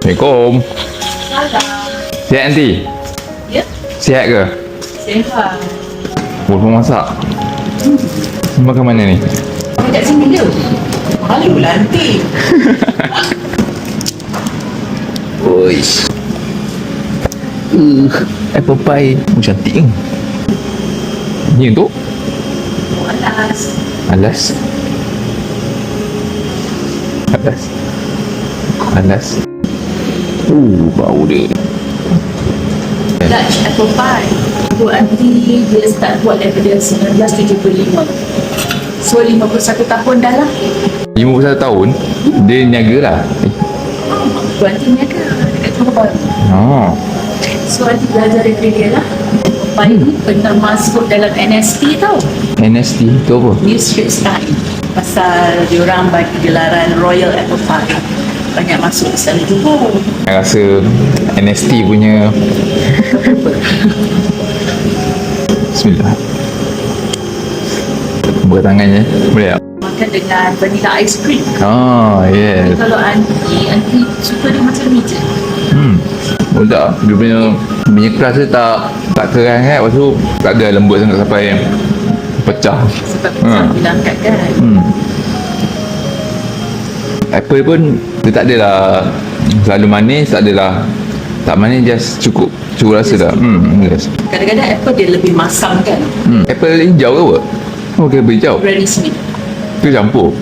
Assalamualaikum. Sihat nanti? Ya, Sihat ke? sehat. Boleh masak? Makan mana ni? Kat sini je. Malu lah nanti. Oish. Apple pie. Cantik ni. Ni untuk? Alas. Alas. Alas. Alas. Bau dia. Dutch apple pie. Bu Aunty dia start buat daripada 1975. So 51 tahun dah lah. 51 tahun, dia niaga lah. Bu Aunty niaga dekat Johor Bahru. Oh. So Aunty belajar daripada dia lah. Pie ni pernah masuk dalam NST tau. NST tu apa? New Straits Time. Pasal diorang bagi gelaran Royal Apple Pie. Banyak masuk ke sana Johor. Saya rasa NST punya Bismillah. Buka tangannya. Boleh tak? Makan dengan vanilla ice cream. Oh, yes. Kalau Aunty suka dia macam ni je. Boleh tak? Dia punya keras dia tak kerang kan. Lepas tu tak ada lembut sangat sampai pecah. Sebab kita bilang kat kan. Apple pun dia tak adalah selalu manis, tak adalah tak manis, just cukup rasa dah. Yes. Kadang-kadang apple dia lebih masam kan. Apple hijau ke apa? Oh, okay, hijau. Granny Smith. Tu campur.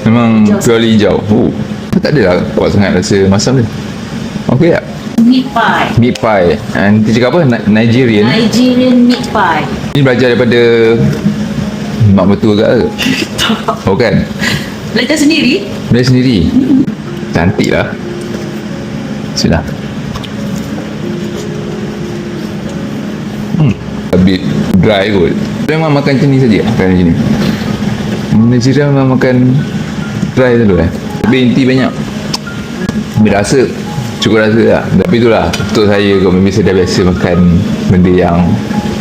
Memang Hijau. purely hijau. Tak adalah kuat sangat rasa masam dia. Okey tak? Meat pie. Meat pie. Nanti cakap apa? Nigerian. Nigerian meat pie. Ni belajar daripada mak betul ke? Oh kan? Belajar sendiri. Belajar sendiri. Cantik lah. Sudah. A bit dry kot. Memang makan macam ni saja. Makan macam ni. Nigerian memang makan dry tu lah. Tapi inti banyak. Tapi rasa cukup rasa lah. Tapi itulah untuk saya kot, maybe saya dah biasa makan benda yang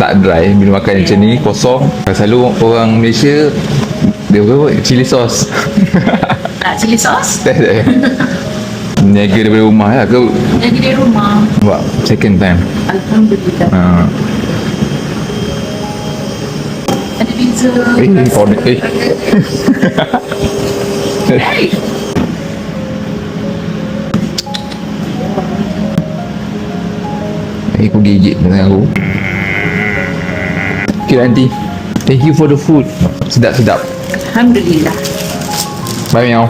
tak dry. Bila makan macam ni kosong, selalu orang Malaysia dia apa? Chili sauce. Nak chili sauce? Tak ada. Niaga daripada rumah lah ke? Jadi di rumah. Buat second time. Alhamdulillah. Ada beza. Order. Hey. Aku gigit dengan aku. Okay aunty, thank you for the food. Sedap-sedap. Alhamdulillah. Bye meow.